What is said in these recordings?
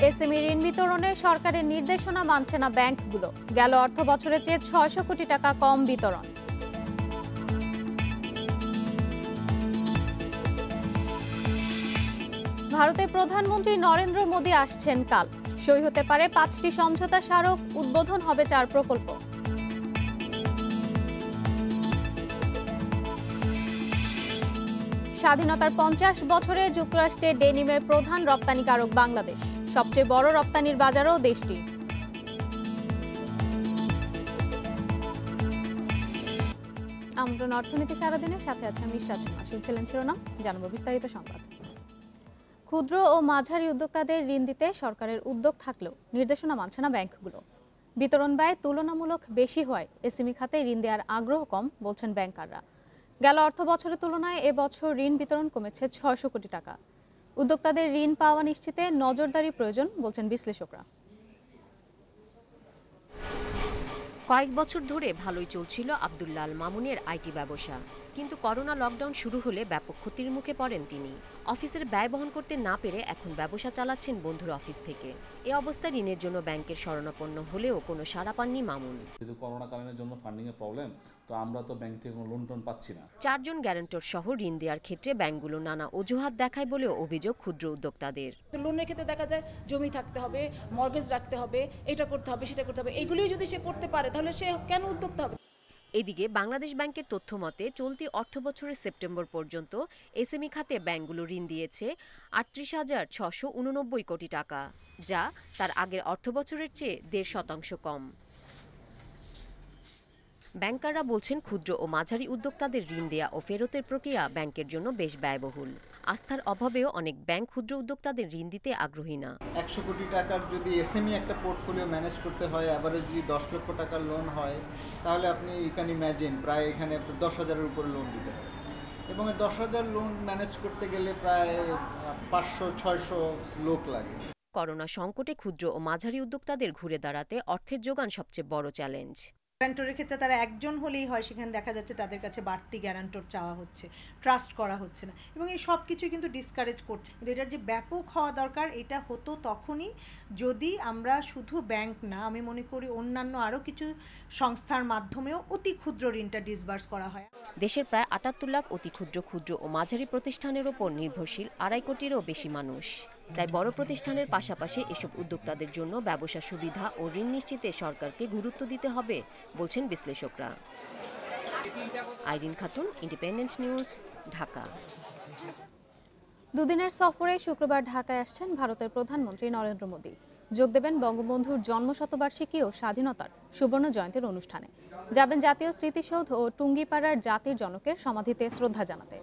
SME ঋণ বিতরণে সরকারের নির্দেশনা মানছে না ব্যাংকগুলো। গেল অর্থবছরের চেয়ে ৬০০ কোটি টাকা কম বিতরণ। ভারতের প্রধানমন্ত্রী নরেন্দ্র মোদী আসছেন কাল। সই হতে পারে ৫টি সমঝোতা স্মারক, উদ্বোধন হবে ৪ প্রকল্প। স্বাধীনতার ৫০ বছরে যুক্তরাষ্ট্রে ডেনিমের প্রধান রপ্তানিকারক বাংলাদেশ। সবচেয়ে বড় রপ্তানির বাজারও দেশটি। আমন্ত্রণ অর্থনীতি সারাদিনের সাথে আছে আমি শাশুমা। শুনছিলেন শিরোনাম, জানাবো বিস্তারিত সংবাদ। ক্ষুদ্র ও মাঝারি উদ্যোক্তাদের ঋণ দিতে সরকারের উদ্যোগ থাকলেও নির্দেশনা মানছে না ব্যাংকগুলো। বিতরণ ব্যয় তুলনামূলক বেশি হয় এসএমই খাতে ঋণ দেওয়ার আগ্রহ কম বলছেন ব্যাংকাররা। গেল অর্থ বছরের তুলনায় এবছর ঋণ বিতরণ কমেছে ৬০০ কোটি টাকা। উদ্যোক্তাদের ঋণ পাওয়া নিশ্চিতে নজরদারি প্রয়োজন বলছেন বিশ্লেষকরা। কয়েক বছর ধরে ভালোই চলছিল আব্দুল্লাহ আল মামুনের আইটি ব্যবসা, কিন্তু করোনা লকডাউন শুরু হলে ব্যাপক ক্ষতির মুখে পড়েন তিনি। অফিসের ব্যয় বহন করতে না পেরে এখন ব্যবসা চালাচ্ছেন বন্ধুর অফিস থেকে। এ অবস্থায় ঋণের জন্য ব্যাংকের শরণাপন্ন হলেও কোনো সাড়া পাননি মামুন। যেহেতু করোনাকালীনের জন্য ফান্ডিং এর প্রবলেম, তো আমরা তো ব্যাংক থেকে কোনো লোন টোন পাচ্ছি না। ৪ জন গ্যারান্টর সহ ঋণ দেওয়ার ক্ষেত্রে ব্যাংকগুলো নানা অজুহাত দেখায় বলেও অভিযোগ ক্ষুদ্র উদ্যোক্তাদের। লোনের ক্ষেত্রে দেখা যায় জমি থাকতে হবে, মর্গেজ রাখতে হবে, এটা করতে হবে, সেটা করতে হবে। এগুলোই যদি সে করতে পারে তাহলে সে কেন উদ্যোক্তা হবে? এদিকে বাংলাদেশ ব্যাংকের তথ্য মতে চলতি অর্থবছরের সেপ্টেম্বর পর্যন্ত এসএমই খাতে ব্যাংকগুলো ঋণ দিয়েছে ৩৮,৬৮৯ কোটি টাকা, যা তার আগের অর্থবছরের চেয়ে ১.৫% কম। ব্যাংকাররা বলছেন ক্ষুদ্র ও মাঝারি উদ্যোক্তাদের ঋণ দেয়া ও ফেরতের প্রক্রিয়া ব্যাংকের জন্য বেশ ব্যয়বহুল। আস্থার অভাবেও অনেক ব্যাংক ক্ষুদ্র উদ্যোক্তাদের ঋণ দিতে আগ্রহী না। ১০০ কোটি টাকার যদি এসএমই একটা পোর্টফোলিও ম্যানেজ করতে হয়, এভারেজ যদি ১০ লক্ষ টাকার লোন হয়, তাহলে আপনি ইউ ক্যান ইম্যাজিন প্রায় এখানে ১০,০০০-এর উপরে লোন দিতে হবে। এবং এই ১০,০০০ লোন ম্যানেজ করতে গেলে প্রায় ৫০০-৬০০ লোক লাগে। করোনা সংকটে ক্ষুদ্র ও মাঝারি উদ্যোক্তাদের ঘুরে দাঁড়াতে অর্থের যোগান সবচেয়ে বড় চ্যালেঞ্জ। গ্যারান্টরের ক্ষেত্রে তারা একজন হলেই হয়, সেখানে দেখা যাচ্ছে তাদের কাছে বাড়তি গ্যারান্টর চাওয়া হচ্ছে, ট্রাস্ট করা হচ্ছে না, এবং এই সব কিছুই কিন্তু ডিসকারেজ করছে। কিন্তু এটার যে ব্যাপক হওয়া দরকার, এটা হতো তখনই যদি আমরা শুধু ব্যাংক না, আমি মনে করি অন্যান্য আরও কিছু সংস্থার মাধ্যমেও অতি ক্ষুদ্র ঋণটা ডিসবার্স করা হয়। দেশের প্রায় ৭৮ লাখ অতি ক্ষুদ্র ও মাঝারি প্রতিষ্ঠানের ওপর নির্ভরশীল ২.৫ কোটিরও বেশি মানুষ। তাই বড় প্রতিষ্ঠানের পাশাপাশি এসব উদ্যোক্তাদের জন্য ব্যবসা সুবিধা ও ঋণ নিশ্চিতে সরকারকে গুরুত্ব দিতে হবে বলছেন বিশ্লেষকরা। Irin Khatun, independent news, Dhaka. দুদিনের সফরে শুক্রবার ঢাকায় আসছেন ভারতের প্রধানমন্ত্রী নরেন্দ্র মোদী। যোগ দেবেন বঙ্গবন্ধুর জন্মশতবার্ষিকী ও স্বাধীনতার সুবর্ণ জয়ন্তীর অনুষ্ঠানে। যাবেন জাতীয় স্মৃতিসৌধ ও টুঙ্গিপাড়ার জাতির জনকের সমাধিতে শ্রদ্ধা জানাতে।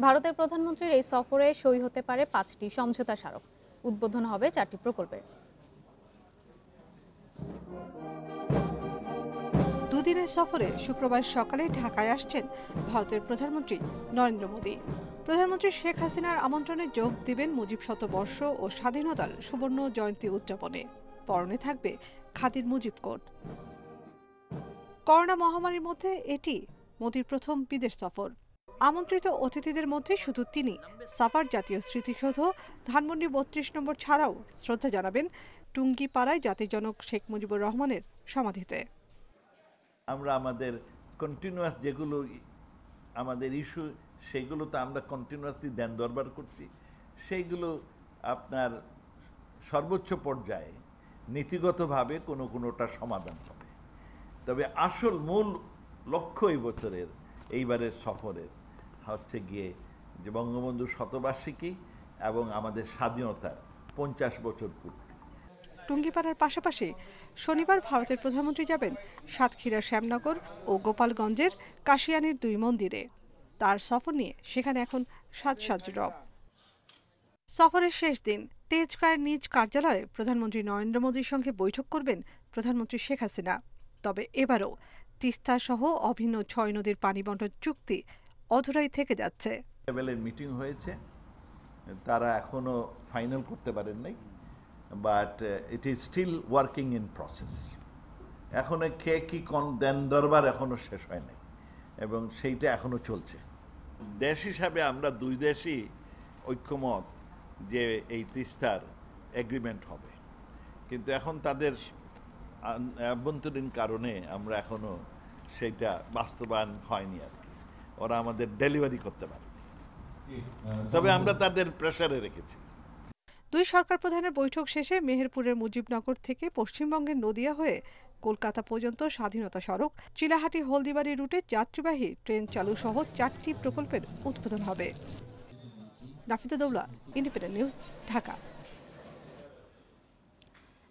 ভারতের প্রধানমন্ত্রীর এই সফরে সই হতে পারে ৫টি সমঝোতা স্মারক, উদ্বোধন হবে ৪টি প্রকল্পের। দুদিনের সফরে শুক্রবার সকালে ঢাকায় আসছেন ভারতের প্রধানমন্ত্রী নরেন্দ্র মোদী। প্রধানমন্ত্রী শেখ হাসিনার আমন্ত্রণে যোগ দিবেন মুজিব শতবর্ষ ও স্বাধীনতার সুবর্ণ জয়ন্তী উদযাপনে। পরনে থাকবে খাদির মুজিব কোট। করোনা মহামারীর মধ্যে এটি মোদীর প্রথম বিদেশ সফর। আমন্ত্রিত অতিথিদের মধ্যে শুধু তিনি সাভার জাতীয় স্মৃতিসৌধ, ধানমন্ডি ৩২ নম্বর ছাড়াও শ্রদ্ধা জানাবেন টুঙ্গিপাড়ায় জাতির জনক শেখ মুজিবুর রহমানের সমাধিতে। আমরা আমাদের কন্টিনিউয়াস যেগুলো আমাদের ইস্যু, সেগুলো তো আমরা কন্টিনিউয়াসলি দেন দরবার করছি, সেইগুলো আপনার সর্বোচ্চ পর্যায়ে নীতিগতভাবে কোনোটা সমাধান হবে। তবে আসল মূল লক্ষ্য এই বছরের এইবারের সফরের হচ্ছে গিয়ে যে বঙ্গবন্ধুর শতবার্ষিকী এবং আমাদের স্বাধীনতার ৫০ বছর পূর্তি। টুঙ্গিপাড়ার পাশাপাশি শনিবার ভারতের প্রধানমন্ত্রী যাবেন সাতক্ষীরার শ্যামনগর ও গোপালগঞ্জের কাশিয়ানীর ২ মন্দিরে। তার সফর নিয়ে সেখানে এখন সাজ রব। সফরের শেষ দিন তেজগাঁয়ের নিজ কার্যালয়ে প্রধানমন্ত্রী নরেন্দ্র মোদীর সঙ্গে বৈঠক করবেন প্রধানমন্ত্রী শেখ হাসিনা। তবে এবারও তিস্তা সহ অভিন্ন ৬ নদীর পানি বণ্টন চুক্তি অধরাই থেকে যাচ্ছে। লেভেলের মিটিং হয়েছে, তারা এখনো ফাইনাল করতে পারেন নাই, but it is still working in process. এখনো কে কি দেন দরবার এখনো শেষ হয় নাই এবং সেইটা এখনো চলছে। দেশ হিসাবে আমরা দুই দেশই ঐক্যমত যে এই তিস্তার এগ্রিমেন্ট হবে। কিন্তু এখন তাদের আভ্যন্তরীণ কারণে আমরা এখনো সেইটা বাস্তবায়ন হয়নি আর কি, ওরা আমাদের ডেলিভারি করতে পারে, তবে আমরা তাদের প্রেসারে রেখেছি। দুই সরকার প্রধানের বৈঠক শেষে মেহেরপুরের মুজিবনগর থেকে পশ্চিমবঙ্গের নদিয়া হয়ে কলকাতা পর্যন্ত স্বাধীনতা সড়ক, চিলাহাটি হলদিবাড়ি রুটে যাত্রীবাহী ট্রেন চালু সহ 4টি প্রকল্পের উদ্বোধন হবে। নাফিদা দৌলা, ইন্ডিপেন্ডেন্ট নিউজ, ঢাকা।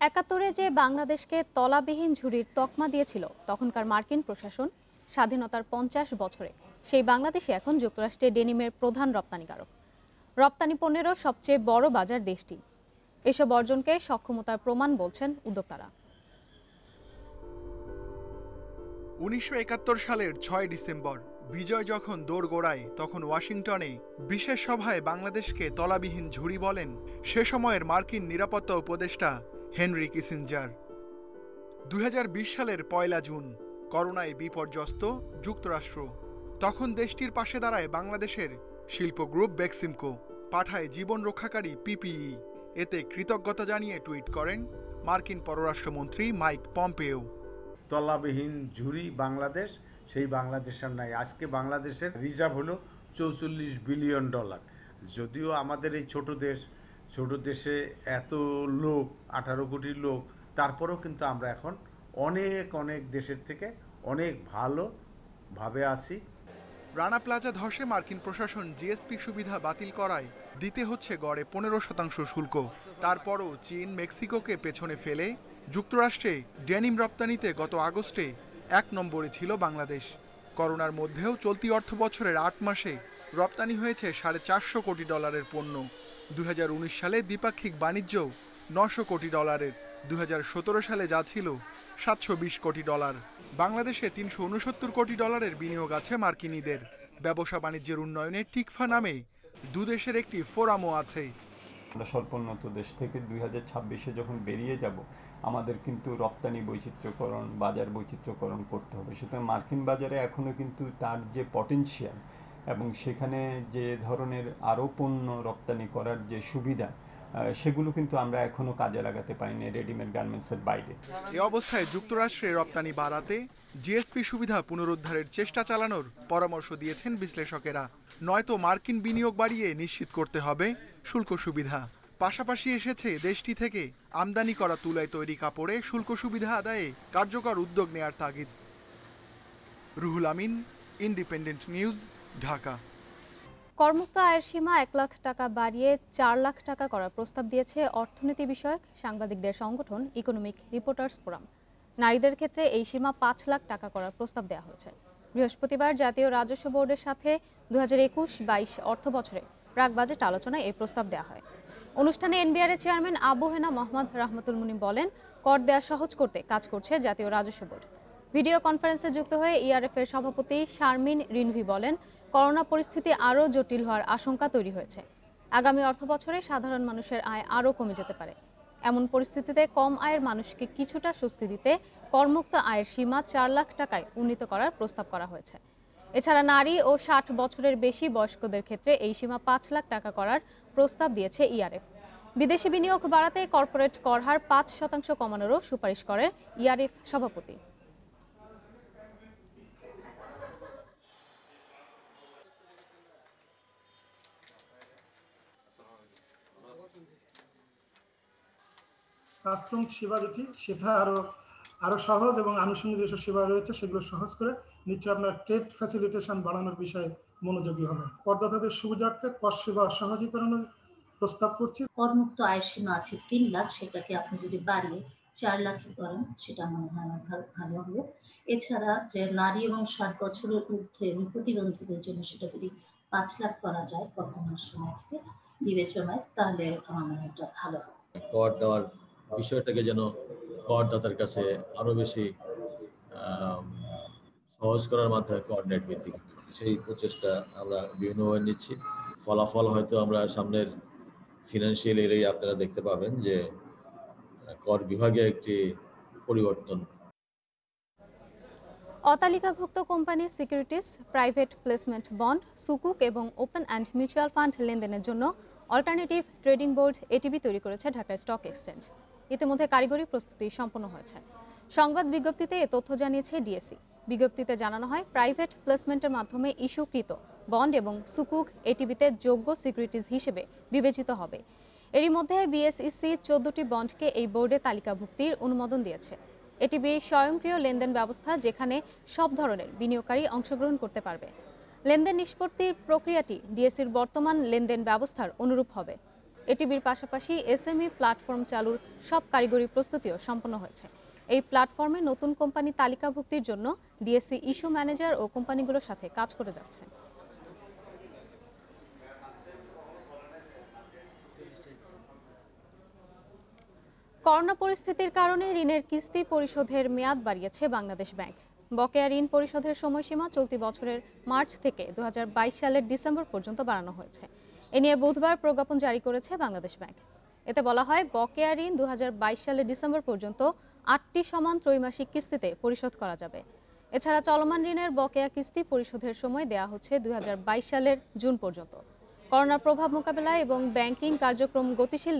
৭১-এ যে বাংলাদেশকে তলাবিহীন ঝুড়ির তকমা দিয়েছিল তখনকার মার্কিন প্রশাসন, স্বাধীনতার ৫০ বছরে সেই বাংলাদেশে এখন যুক্তরাষ্ট্রে ডেনিমের প্রধান রপ্তানিকারক। রপ্তানি পণ্যেরও সবচেয়ে বড় বাজার দেশটি। এসব অর্জনকে সক্ষমতার প্রমাণ বলছেন উদ্যোক্তারা। ১৯৭১ সালের ৬ ডিসেম্বর বিজয় যখন দোরগোড়ায়, তখন ওয়াশিংটনে বিশেষ সভায় বাংলাদেশকে তলাবিহীন ঝুড়ি বলেন সে সময়ের মার্কিন নিরাপত্তা উপদেষ্টা হেনরি কিসিঞ্জার। ২০২০ সালের ১ জুন করোনায় বিপর্যস্ত যুক্তরাষ্ট্র। তখন দেশটির পাশে দাঁড়ায় বাংলাদেশের শিল্প গ্রুপ বেক্সিমকো, পাঠায় জীবন রক্ষাকারী পিপিই। এতে কৃতজ্ঞতা জানিয়ে টুইট করেন মার্কিন পররাষ্ট্রমন্ত্রী মাইক পম্পেও। তলাবিহীন ঝুড়ি বাংলাদেশ, সেই বাংলাদেশের নাই। আজকে বাংলাদেশের রিজার্ভ হলো $৪৪ বিলিয়ন। যদিও আমাদের এই ছোট দেশে এত লোক, 18 কোটি লোক, তারপরেও কিন্তু আমরা এখন অনেক দেশের থেকে অনেক ভালোভাবে আছি। রানা প্লাজা ধসে মার্কিন প্রশাসন জিএসপি সুবিধা বাতিল করায় দিতে হচ্ছে গড়ে 15% শুল্ক। তারপরও চীন, মেক্সিকোকে পেছনে ফেলে যুক্তরাষ্ট্রে ডেনিম রপ্তানিতে গত আগস্টে 1 নম্বরে ছিল বাংলাদেশ। করোনার মধ্যেও চলতি অর্থ বছরের 8 মাসে রপ্তানি হয়েছে $450 কোটি পণ্য। 2019 সালে দ্বিপাক্ষিক বাণিজ্য $900 কোটি, 2017 সালে যা ছিল $720 কোটি। বাংলাদেশে $369 কোটি বিনিয়োগ আছে মার্কিনীদের। ব্যবসা বাণিজ্যের উন্নয়নে টিকফা নামে দুদেশের একটি ফোরামও আছে। আমরা স্বল্পোন্নত দেশ থেকে 2026-এ যখন বেরিয়ে যাব, আমাদের কিন্তু রপ্তানি বৈচিত্র্যকরণ, বাজার বৈচিত্র্যকরণ করতে হবে। সুতরাং মার্কিন বাজারে এখনও কিন্তু তার যে পটেনশিয়াল এবং সেখানে যে ধরনের আরও পণ্য রপ্তানি করার যে সুবিধা, সেগুলো কিন্তু আমরা এখনো কাজে লাগাতে পারিনি রেডিমেড গার্মেন্টসের বাইরে। এই অবস্থায় যুক্তরাষ্ট্রে রপ্তানি বাড়াতে জিএসপি সুবিধা পুনরুদ্ধারের চেষ্টা চালানোর পরামর্শ দিয়েছেন বিশ্লেষকেরা। নয়তো মার্কিন বিনিয়োগ বাড়িয়ে নিশ্চিত করতে হবে শুল্ক সুবিধা। পাশাপাশি এসেছে দেশটি থেকে আমদানি করা তুলায় তৈরি কাপড়ে শুল্ক সুবিধা আদায়ে কার্যকর উদ্যোগ নেয়ার তাগিদ। Ruhul Amin, independent news, Dhaka. করমুক্ত আয়ের সীমা 1 লাখ টাকা বাড়িয়ে 4 লাখ টাকা করার প্রস্তাব দিয়েছে অর্থনীতি বিষয়ক সাংবাদিকদের সংগঠন ইকোনমিক রিপোর্টার্স ফোরাম। নারীদের ক্ষেত্রে এই সীমা 5 লাখ টাকা করার প্রস্তাব দেওয়া হয়েছে। বৃহস্পতিবার জাতীয় রাজস্ব বোর্ডের সাথে 2021-22 অর্থ বছরে প্রাক বাজেট আলোচনায় এই প্রস্তাব দেওয়া হয়। অনুষ্ঠানে এনবিআর এর চেয়ারম্যান আবু হেনা মোহাম্মদ রাহমাতুল মুনিম বলেন, কর দেওয়া সহজ করতে কাজ করছে জাতীয় রাজস্ব বোর্ড। ভিডিও কনফারেন্সে যুক্ত হয়ে ইআরএফ এর সভাপতি শারমিন রিনভি বলেন, করোনা পরিস্থিতি আরও জটিল হওয়ার আশঙ্কা তৈরি হয়েছে। আগামী অর্থ বছরে সাধারণ মানুষের আয় আরও কমে যেতে পারে। এমন পরিস্থিতিতে কম আয়ের মানুষকে কিছুটা স্বস্তি দিতে করমুক্ত আয়ের সীমা 4 লাখ টাকায় উন্নীত করার প্রস্তাব করা হয়েছে। এছাড়া নারী ও 60 বছরের বেশি বয়স্কদের ক্ষেত্রে এই সীমা 5 লাখ টাকা করার প্রস্তাব দিয়েছে ইআরএফ। বিদেশি বিনিয়োগ বাড়াতে কর্পোরেট কর হার 5% কমানোরও সুপারিশ করে ইআরএফ সভাপতি। কাস্টম সেবা যেটি, সেটা আরো সহজ এবং আনুষঙ্গিক যেসব সেবা রয়েছে সেগুলো সহজ করে নিশ্চয়ই আপনার ট্রেড ফ্যাসিলিটেশন বাড়ানোর বিষয়ে মনোযোগী হবেন। করদাতাদের সুবিধার্থে কর সেবা সহজীকরণের প্রস্তাব করছি। করমুক্ত আয়ের সীমা আছে 3 লাখ, সেটাকে আপনি যদি বাড়িয়ে 4 লাখে করেন সেটা মনে হয় ভালো হবে। এছাড়া যে নারী এবং 60 বছরের ঊর্ধ্বে এবং প্রতিবন্ধীদের জন্য সেটা যদি 5 লাখ করা যায় বর্তমান সময় থেকে বিবেচনায়, তাহলে আমার মনে হয় এটা ভালো হবে। কর দেওয়ার বিষয়টাকে যেন করদাতার কাছে আরো বেশি সহজ করার মাধ্যমে কর নেট ভিত্তিক সেই প্রচেষ্টা আমরা বিভিন্নভাবে নিচ্ছি। ফলাফল হয়তো আমরা সামনের ফিনান্সিয়াল ইয়ারে আপনারা দেখতে পাবেন যে কর বিভাগে একটি পরিবর্তন। অতালিকাভুক্ত company securities, private placement bond, সুকুক এবং ওপেন অ্যান্ড মিউচুয়াল ফান্ড লেনদেনের জন্য অল্টারনেটিভ ট্রেডিং বোর্ড এটিবি তৈরি করেছে ঢাকা স্টক এক্সচেঞ্জ। ইতিমধ্যে কারিগরি প্রস্তুতি সম্পন্ন হয়েছে। সংবাদ বিজ্ঞপ্তিতে এ তথ্য জানিয়েছে ডিএসসি। বিজ্ঞপ্তিতে জানানো হয়, প্রাইভেট প্লেসমেন্টের মাধ্যমে ইস্যুকৃত বন্ড এবং সুকুক এটিবিতে যোগ্য সিকিউরিটিজ হিসেবে বিবেচিত হবে। এরই মধ্যে বিএসইসি 14টি বন্ডকে এই বোর্ডে তালিকাভুক্তির অনুমোদন দিয়েছে। এটিবি স্বয়ংক্রিয় লেনদেন ব্যবস্থা, যেখানে সব ধরনের বিনিয়োগকারী অংশগ্রহণ করতে পারবে। লেনদেন নিষ্পত্তির প্রক্রিয়াটি ডিএসসির বর্তমান লেনদেন ব্যবস্থার অনুরূপ হবে। এটিবির পাশাপাশি এসএমই প্ল্যাটফর্ম চালুর সব কারিগরি প্রস্তুতিও সম্পন্ন হয়েছে। এই প্ল্যাটফর্মে নতুন কোম্পানি তালিকাভুক্তির জন্য ডিএসসি ইস্যু ম্যানেজার ও কোম্পানিগুলোর সাথে কাজ করে যাচ্ছে। করোনা পরিস্থিতির কারণে ঋণের কিস্তি পরিশোধের মেয়াদ বাড়িয়েছে বাংলাদেশ ব্যাংক। বকেয়া ঋণ পরিশোধের সময়সীমা চলতি বছরের মার্চ থেকে 2022 সালের ডিসেম্বর পর্যন্ত বাড়ানো হয়েছে। এ নিয়ে বুধবার প্রজ্ঞাপন জারি করেছে বাংলাদেশ ব্যাংক। এতে বলা হয়, বকেয়া ঋণ 2022 সালের ডিসেম্বর পর্যন্ত 8টি সমান ত্রৈমাসিক কিস্তিতে পরিশোধ করা যাবে। এছাড়া চলমান ঋণের বকেয়া কিস্তি পরিশোধের সময় দেয়া হচ্ছে 2022 সালের জুন পর্যন্ত। করোনার প্রভাব মোকাবেলায় এবং ব্যাংকিং কার্যক্রম গতিশীল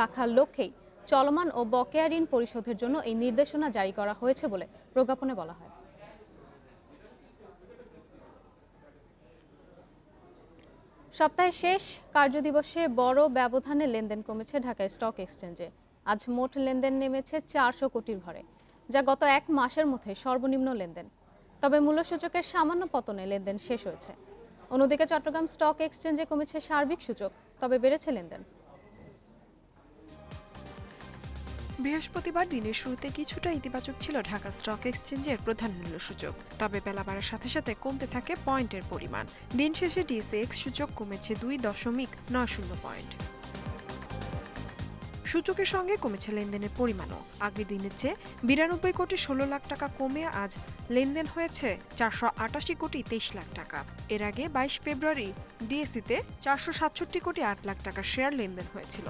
রাখার লক্ষ্যেই চলমান ও বকেয়া ঋণ পরিশোধের জন্য এই নির্দেশনা জারি করা হয়েছে বলে প্রজ্ঞাপনে বলা হয়। সপ্তাহের শেষ কার্যদিবসে বড় ব্যবধানে লেনদেন কমেছে ঢাকা স্টক এক্সচেঞ্জে। আজ মোট লেনদেন নেমেছে 400 কোটির ঘরে, যা গত এক মাসের মধ্যে সর্বনিম্ন লেনদেন। তবে মূল্যসূচকের সামান্য পতনে লেনদেন শেষ হয়েছে। অন্যদিকে চট্টগ্রাম স্টক এক্সচেঞ্জে কমেছে সার্বিক সূচক, তবে বেড়েছে লেনদেন। বৃহস্পতিবার দিনের শুরুতে কিছুটা ইতিবাচক ছিল ঢাকা স্টক এক্সচেঞ্জের প্রধান মূল্যসূচক, তবে বেলা বাড়ার সাথে সাথে কমতে থাকে পয়েন্টের পরিমাণ। দিন শেষে ডিএসএক্স সূচক কমেছে 2.90 পয়েন্ট। সূচকের সঙ্গে কমেছে লেনদেনের পরিমাণও। আগের দিনের চেয়ে 92 কোটি 16 লাখ টাকা কমে আজ লেনদেন হয়েছে 488 কোটি 23 লাখ টাকা। এর আগে 22 ফেব্রুয়ারি ডিএসইতে 467 কোটি 8 লাখ টাকা শেয়ার লেনদেন হয়েছিল।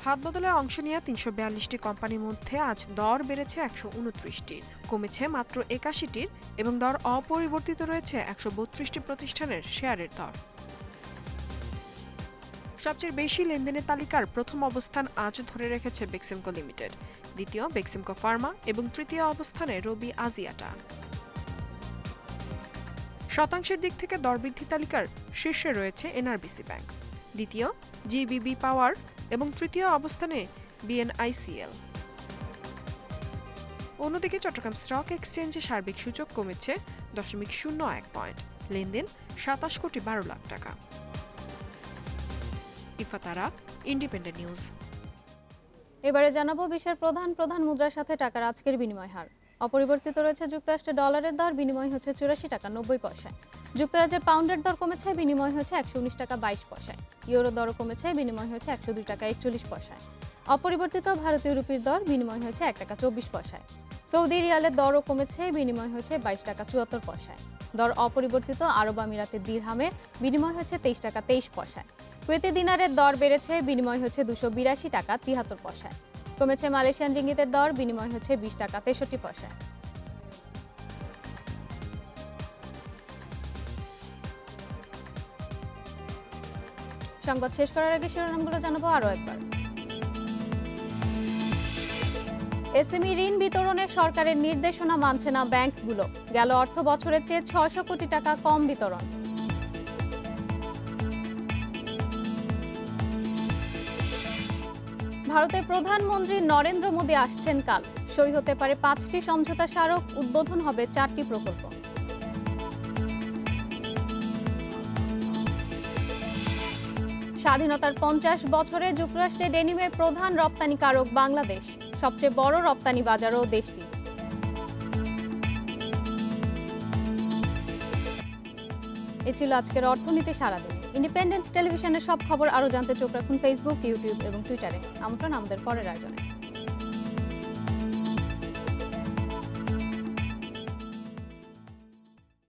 হাত বদলে অংশ নেওয়া 342টি কোম্পানির মধ্যে আজ দর বেড়েছে 129টির, কমেছে মাত্র 81টির এবং দর অপরিবর্তিত রয়েছে 132টি প্রতিষ্ঠানের শেয়ারের দর। সবচেয়ে বেশি লেনদেনের তালিকার প্রথম অবস্থান আজ ধরে রেখেছে বেক্সিমকো লিমিটেড, দ্বিতীয় বেক্সিমকো ফার্মা এবং তৃতীয় অবস্থানে রবি আজিয়াটা। শতাংশের দিক থেকে দরবৃদ্ধি তালিকার শীর্ষে রয়েছে এনআরবিসি ব্যাংক, দ্বিতীয় জিবিবি পাওয়ার এবং তৃতীয় অবস্থানে বিএনআইসিএল। অন্যদিকে চট্টগ্রাম স্টক এক্সচেঞ্জে সার্বিক সূচক কমেছে 0.01 পয়েন্ট, লেনদেন 27 কোটি 12 লাখ টাকা। ইফাতারা, ইন্ডিপেন্ডেন্ট নিউজ। এবারে জানাবো বিশ্বের প্রধান মুদ্রার সাথে টাকার আজকের বিনিময় হার। অপরিবর্তিত রয়েছে যুক্তরাষ্ট্রের ডলারের দর, বিনিময় হচ্ছে 84 টাকা 90 পয়সায়। যুক্তরাজ্যের পাউন্ডের দর কমেছে, বিনিময় হচ্ছে 119 টাকা 22 পয়সায়। ইউরো দরও কমেছে, বিনিময় হচ্ছে 102 টাকা 41 পয়সায়। অপরিবর্তিত ভারতীয় রুপির দর, বিনিময় হচ্ছে 1 টাকা 24 পয়সায়। সৌদি রিয়ালের দরও কমেছে, বিনিময় হচ্ছে 22 টাকা 74 পয়সায়। দর অপরিবর্তিত আরব আমিরাতের দিরহামের, বিনিময় হচ্ছে 23 টাকা 23 পয়সায়। কুয়েতি দিনারের দর বেড়েছে, বিনিময় হচ্ছে 282 টাকা 73 পয়সায়। কমেছে মালয়েশিয়ান রিঙ্গিতের দর, বিনিময় হচ্ছে 20 টাকা 63 পয়সায়। সংবাদ শেষ করার আগে শিরোনামগুলো জানাবো আরও একবার। এসএমই ঋণ বিতরণে সরকারের নির্দেশনা মানছে না ব্যাংকগুলো, গেল অর্থ বছরের চেয়ে 600 কোটি টাকা কম বিতরণ। ভারতের প্রধানমন্ত্রী নরেন্দ্র মোদী আসছেন কাল, সই হতে পারে 5টি সমঝোতা স্মারক, উদ্বোধন হবে 4টি প্রকল্প। স্বাধীনতার 50 বছরে যুক্তরাষ্ট্রে ডেনিমের প্রধান রপ্তানিকারক বাংলাদেশ, সবচেয়ে বড় রপ্তানি বাজারও দেশটি। এ ছিল আজকের অর্থনীতি সারাদিন। ইন্ডিপেন্ডেন্ট টেলিভিশনের সব খবর আরও জানতে চোখ রাখুন ফেসবুক, ইউটিউব এবং টুইটারে। আমন্ত্রণ আমাদের পরের আয়োজনে।